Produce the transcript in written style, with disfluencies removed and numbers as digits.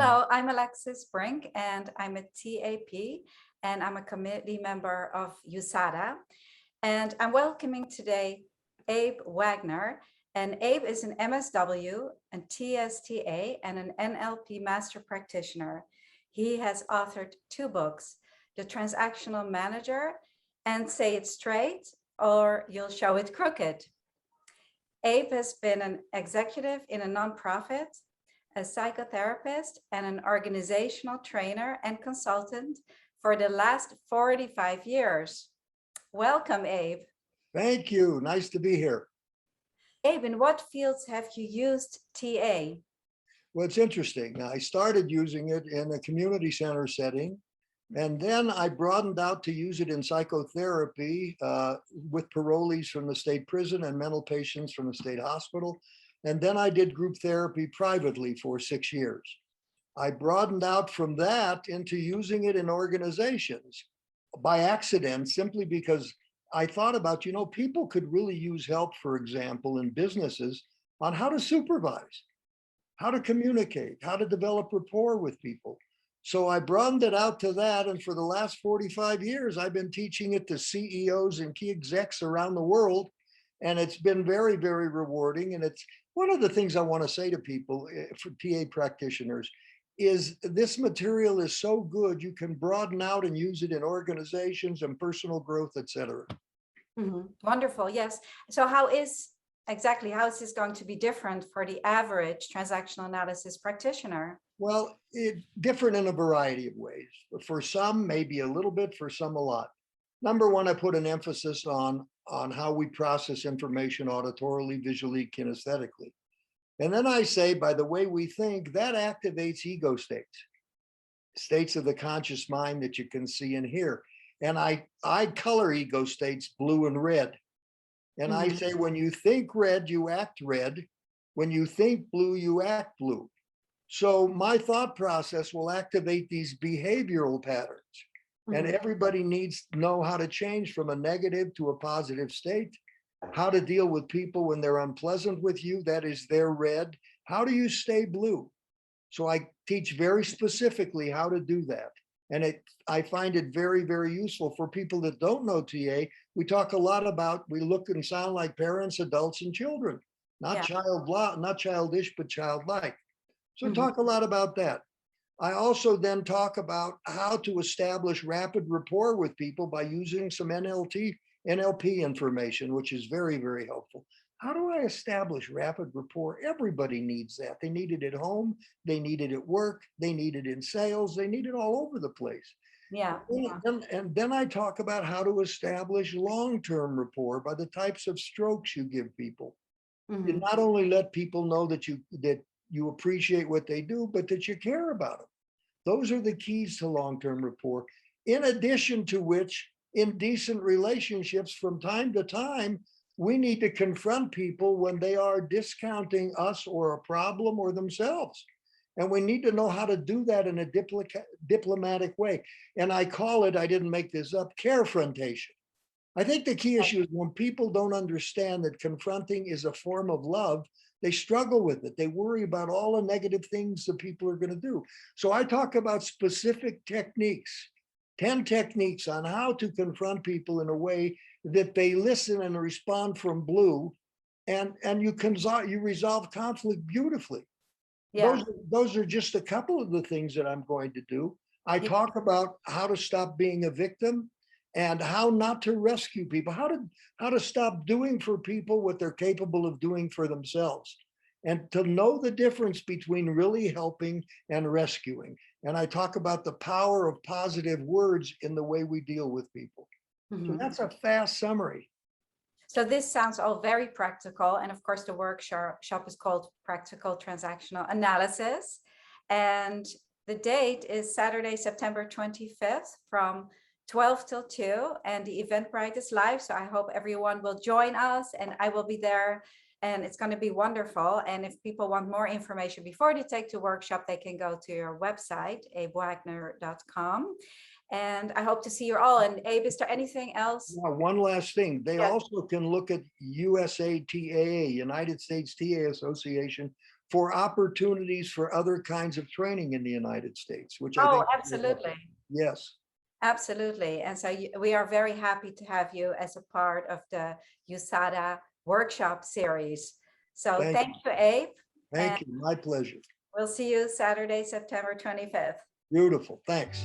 Hello, I'm Alexis Brink, and I'm a TAP, and I'm a committee member of USATAA. And I'm welcoming today Abe Wagner. And Abe is an MSW, a TSTA, and an NLP master practitioner. He has authored 2 books, The Transactional Manager and Say It Straight, or You'll Show It Crooked. Abe has been an executive in a nonprofit, a psychotherapist, and an organizational trainer and consultant for the last 45 years. Welcome, Abe. Thank you. Nice to be here. Abe, in what fields have you used TA? Well, it's interesting. I started using it in a community center setting, and then I broadened out to use it in psychotherapy with parolees from the state prison and mental patients from the state hospital. And then I did group therapy privately for 6 years. I broadened out from that into using it in organizations by accident, simply because I thought about, people could really use help, for example, in businesses on how to supervise, how to communicate, how to develop rapport with people. So I broadened it out to that. And for the last 45 years, I've been teaching it to CEOs and key execs around the world. And it's been very, very rewarding. And it's one of the things I want to say to people, for TA practitioners, is this material is so good, you can broaden out and use it in organizations and personal growth, et cetera. Wonderful, yes. So how is this going to be different for the average transactional analysis practitioner? Well, it's different in a variety of ways. For some, maybe a little bit, for some, a lot. Number one, I put an emphasis on how we process information auditorily, visually, kinesthetically. And then I say, by the way we think, that activates ego states of the conscious mind that you can see and hear. And I color ego states blue and red. And I say, when you think red, you act red. When you think blue, you act blue. So my thought process will activate these behavioral patterns. And everybody needs to know how to change from a negative to a positive state, how to deal with people when they're unpleasant with you, that is their red. How do you stay blue? So I teach very specifically how to do that. And I find it very, very useful for people that don't know TA. We talk a lot about, we look and sound like parents, adults, and children, not childish, but childlike. So talk a lot about that. I also then talk about how to establish rapid rapport with people by using some NLP information, which is very, very helpful. How do I establish rapid rapport? Everybody needs that. They need it at home. They need it at work. They need it in sales. They need it all over the place. Yeah. And then I talk about how to establish long-term rapport by the types of strokes you give people. You not only let people know that you appreciate what they do, but that you care about them. Those are the keys to long-term rapport. In addition to which, in decent relationships, from time to time, we need to confront people when they are discounting us or a problem or themselves. And we need to know how to do that in a diplomatic way. And I call it, I didn't make this up, carefrontation. I think the key issue is when people don't understand that confronting is a form of love, they struggle with it. They worry about all the negative things that people are going to do. So I talk about specific techniques, 10 techniques on how to confront people in a way that they listen and respond from blue, and you resolve conflict beautifully. Yeah. Those are just a couple of the things that I'm going to do. I talk about how to stop being a victim and how not to rescue people, how to stop doing for people what they're capable of doing for themselves, and to know the difference between really helping and rescuing. And I talk about the power of positive words in the way we deal with people. So that's a fast summary. So this sounds all very practical. And of course, the workshop is called Practical Transactional Analysis. And the date is Saturday, September 25th from 12 till 2. And the Eventbrite is live. So I hope everyone will join us, and I will be there. And it's going to be wonderful. And if people want more information before they take the workshop, they can go to your website, abewagner.com. And I hope to see you all. And Abe, is there anything else? Now, one last thing, they Yes. also can look at USATAA, United States TA Association, for opportunities for other kinds of training in the United States, which I Oh, think. absolutely. Yes. Absolutely. And so we are very happy to have you as a part of the USATAA workshop series. So thank you, Abe. Thank you. My pleasure. We'll see you Saturday, September 25th. Beautiful. Thanks.